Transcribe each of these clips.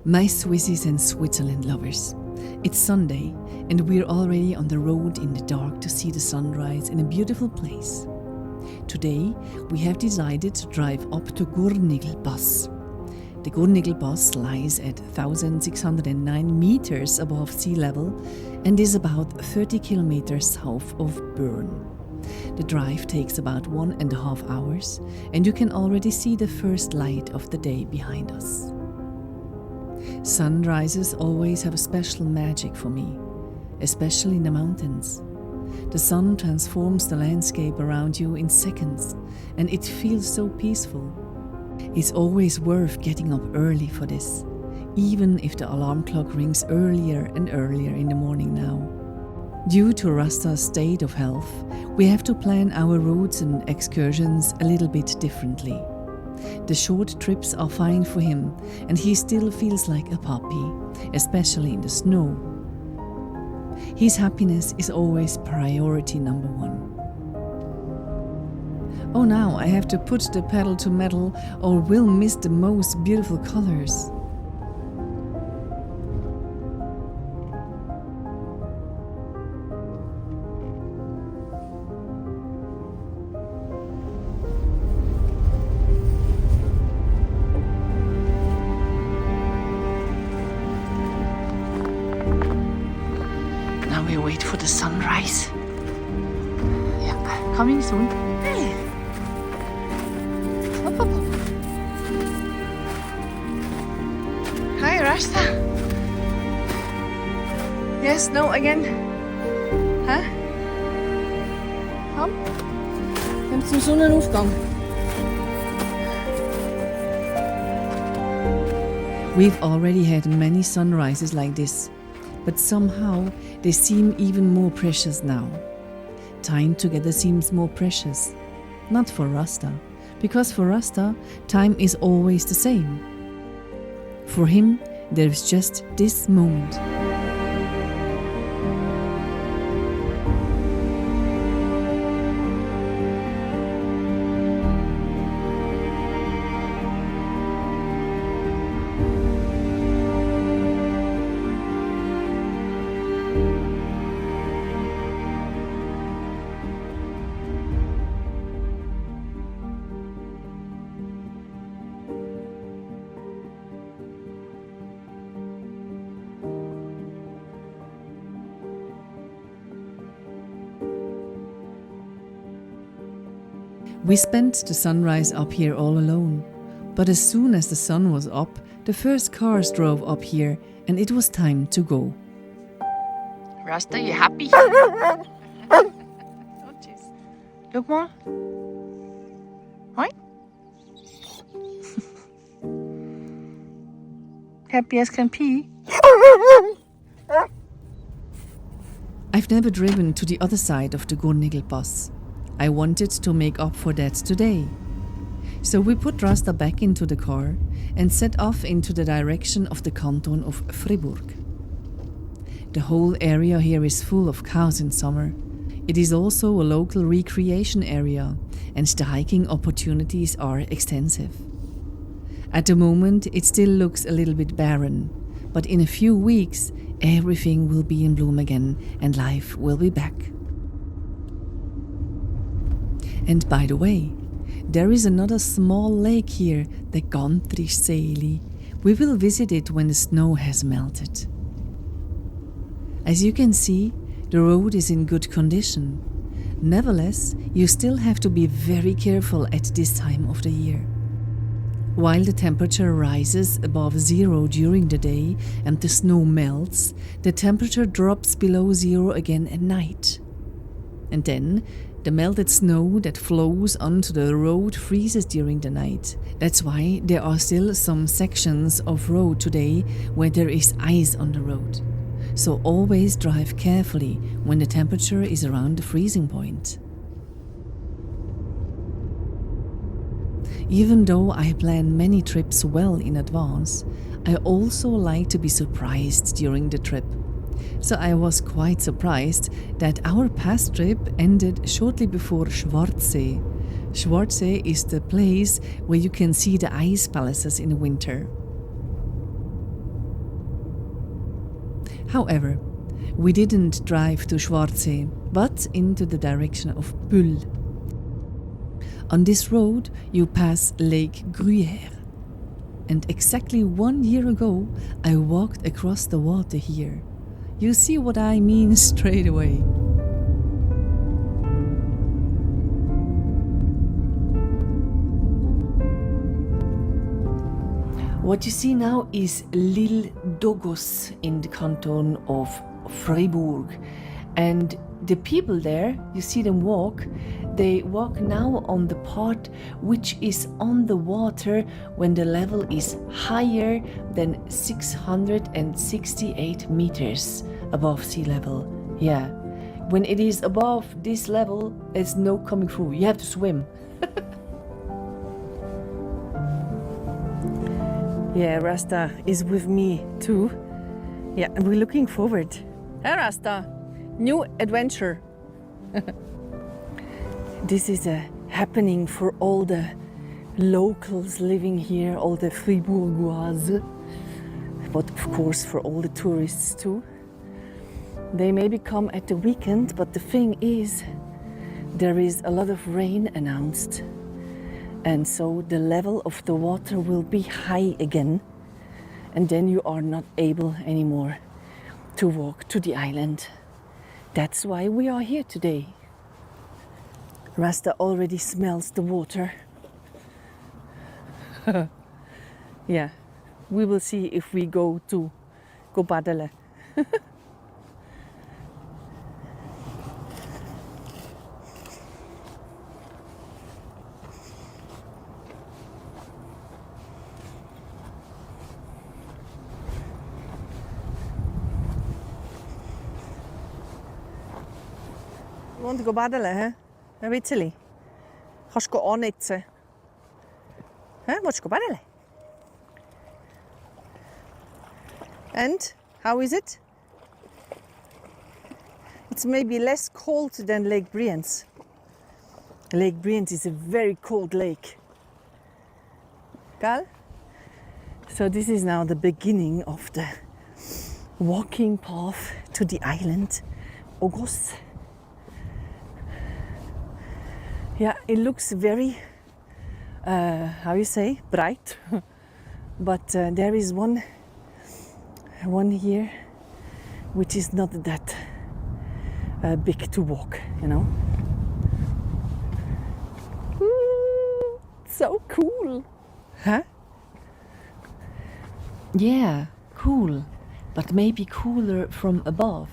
My Swissies and Switzerland lovers, it's Sunday and we're already on the road in the dark to see the sunrise in a beautiful place. Today we have decided to drive up to Gurnigel Pass. The Gurnigel Pass lies at 1,609 meters above sea level and is about 30 kilometers south of Bern. The drive takes about 1.5 hours and you can already see the first light of the day behind us. Sunrises always have a special magic for me, especially in the mountains. The sun transforms the landscape around you in seconds, and it feels so peaceful. It's always worth getting up early for this, even if the alarm clock rings earlier and earlier in the morning now. Due to Rasta's state of health, we have to plan our routes and excursions a little bit differently. The short trips are fine for him, and he still feels like a puppy, especially in the snow. His happiness is always priority number one. Oh, now I have to put the pedal to metal or we'll miss the most beautiful colors. We wait for the sunrise. Yeah, coming soon. Hop, hop, hop. Hi, Rasta. Yes, no, again. Huh? Komm. Komm zum Sonnenaufgang. We've already had many sunrises like this, but somehow they seem even more precious now. Time together seems more precious. Not for Rasta, because for Rasta, time is always the same. For him, there's just this moment. We spent the sunrise up here all alone, but as soon as the sun was up, the first cars drove up here and it was time to go. Rasta, you happy? Oh, jeez. Look more. Hi. Happy as can be. I've never driven to the other side of the Gurnigel Pass. I wanted to make up for that today. So we put Rasta back into the car and set off into the direction of the canton of Fribourg. The whole area here is full of cows in summer. It is also a local recreation area and the hiking opportunities are extensive. At the moment it still looks a little bit barren, but in a few weeks everything will be in bloom again and life will be back. And by the way, there is another small lake here, the Gantrischsee. We will visit it when the snow has melted. As you can see, the road is in good condition. Nevertheless, you still have to be very careful at this time of the year. While the temperature rises above zero during the day and the snow melts, the temperature drops below zero again at night. And then, the melted snow that flows onto the road freezes during the night. That's why there are still some sections of road today where there is ice on the road. So always drive carefully when the temperature is around the freezing point. Even though I plan many trips well in advance, I also like to be surprised during the trip. So I was quite surprised that our past trip ended shortly before Schwarzsee. Schwarzsee is the place where you can see the ice palaces in the winter. However, we didn't drive to Schwarzsee, but into the direction of Bühl. On this road, you pass Lake Greyerz. And exactly 1 year ago, I walked across the water here. You see what I mean straight away. What you see now is L'Île d'Ogoz in the canton of Fribourg. And the people there, you see them walk, they walk now on the part which is on the water when the level is higher than 668 meters above sea level. Yeah, when it is above this level, there's no coming through, you have to swim. Yeah, Rasta is with me too. Yeah, and we're looking forward. Hey Rasta, new adventure. This is a happening for all the locals living here, all the Fribourgeois, but of course for all the tourists too. They maybe come at the weekend, but the thing is, there is a lot of rain announced. And so the level of the water will be high again, and then you are not able anymore to walk to the island. That's why we are here today. Rasta already smells the water. Yeah, we will see if we go baddelen. Want to go baddelen, hè? Een beetje. Ga je go aannetzen? Hè? Wat je go baddelen? And how is it? It's maybe less cold than Lake Brienz. Lake Brienz is a very cold lake. Gal? So this is now the beginning of the walking path to the island Ogoz. Yeah, it looks very, how you say, bright, but there is one here which is not that big to walk, you know. Ooh, so cool, huh? Yeah, cool, but maybe cooler from above.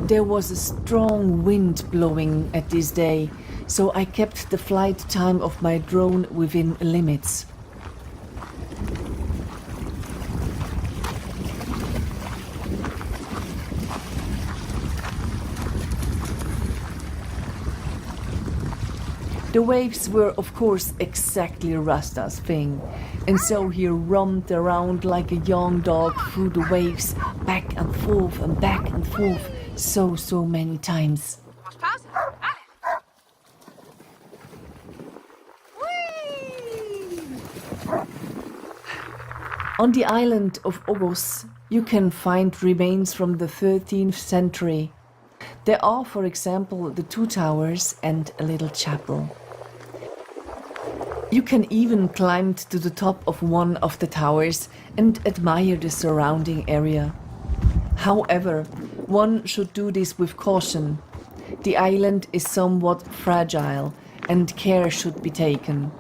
There was a strong wind blowing at this day, so I kept the flight time of my drone within limits. The waves were, of course, exactly Rasta's thing, and so he romped around like a young dog through the waves, back and forth and back and forth, so many times. On the island of Ogoz, you can find remains from the 13th century. There are, for example, the 2 towers and a little chapel. You can even climb to the top of one of the towers and admire the surrounding area. However, one should do this with caution. The island is somewhat fragile and care should be taken.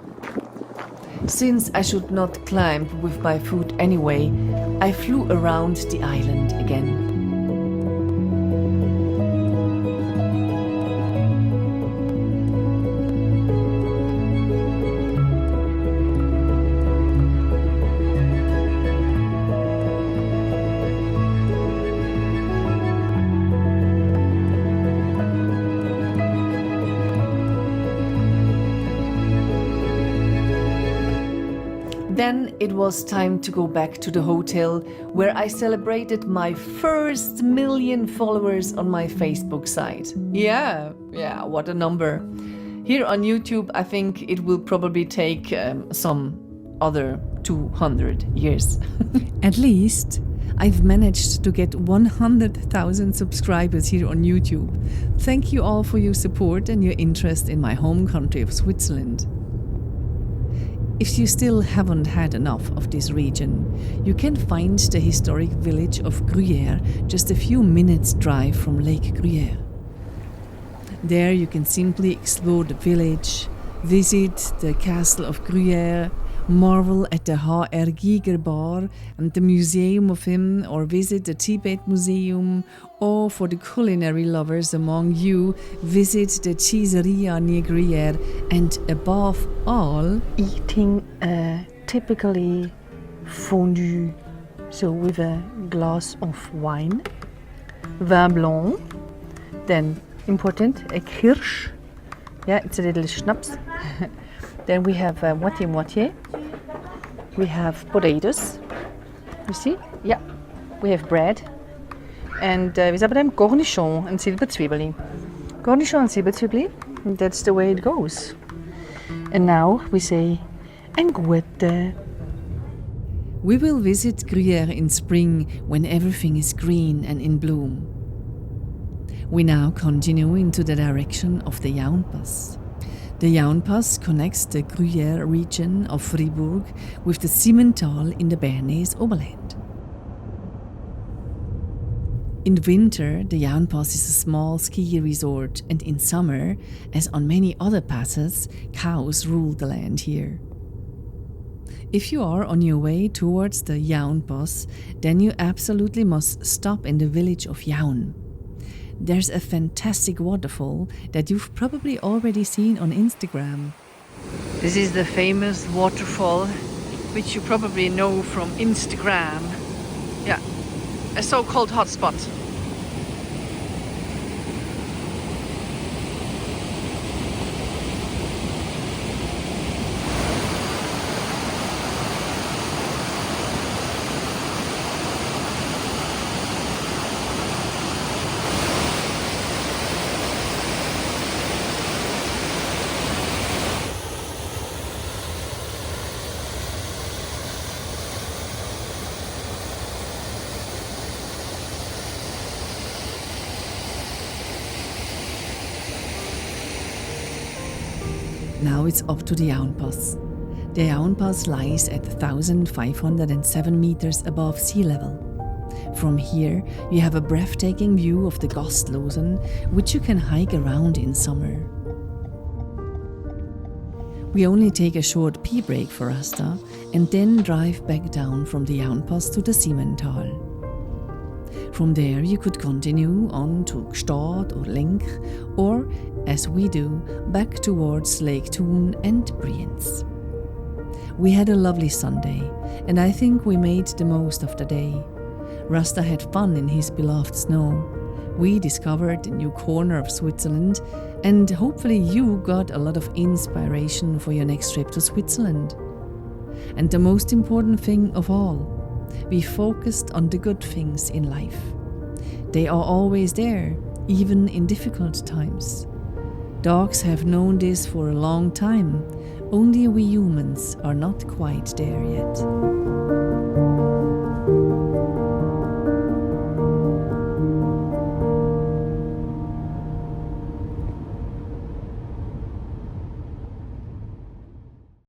Since I should not climb with my foot anyway, I flew around the island again. Then it was time to go back to the hotel where I celebrated my first 1 million followers on my Facebook site. Yeah, what a number. Here on YouTube, I think it will probably take some other 200 years. At least I've managed to get 100,000 subscribers here on YouTube. Thank you all for your support and your interest in my home country of Switzerland. If you still haven't had enough of this region, you can find the historic village of Greyerz just a few minutes' drive from Lake Greyerz. There you can simply explore the village, visit the castle of Greyerz, marvel at the H.R. Giger bar and the museum of him, or visit the Tibet Museum, or for the culinary lovers among you, visit the cheeseria near Greyerz, and above all, eating a typically fondue, so with a glass of wine, vin blanc, then important, a kirsch, it's a little schnapps. Then we have moitié. We have potatoes. You see? Yeah. We have bread. And we have them cornichon and silberzwiebeli. Cornichon and silberzwiebeli. That's the way it goes. And now we say, en gute. We will visit Greyerz in spring when everything is green and in bloom. We now continue into the direction of the Jaunpass. The Jaunpass connects the Greyerz region of Fribourg with the Simmental in the Bernese Oberland. In winter, the Jaunpass is a small ski resort, and in summer, as on many other passes, cows rule the land here. If you are on your way towards the Jaunpass, then you absolutely must stop in the village of Jaun. There's a fantastic waterfall that you've probably already seen on Instagram. This is the famous waterfall, which you probably know from Instagram. Yeah, a so-called hotspot. Now it's up to the Jaunpass. The Jaunpass lies at 1,507 meters above sea level. From here, you have a breathtaking view of the Gastlosen, which you can hike around in summer. We only take a short pee break for Rasta and then drive back down from the Jaunpass to the Simmental. From there you could continue on to Gstaad or Link, or, as we do, back towards Lake Thun and Brienz. We had a lovely Sunday, and I think we made the most of the day. Rasta had fun in his beloved snow. We discovered a new corner of Switzerland, and hopefully you got a lot of inspiration for your next trip to Switzerland. And the most important thing of all, we focused on the good things in life. They are always there, even in difficult times. Dogs have known this for a long time, only we humans are not quite there yet.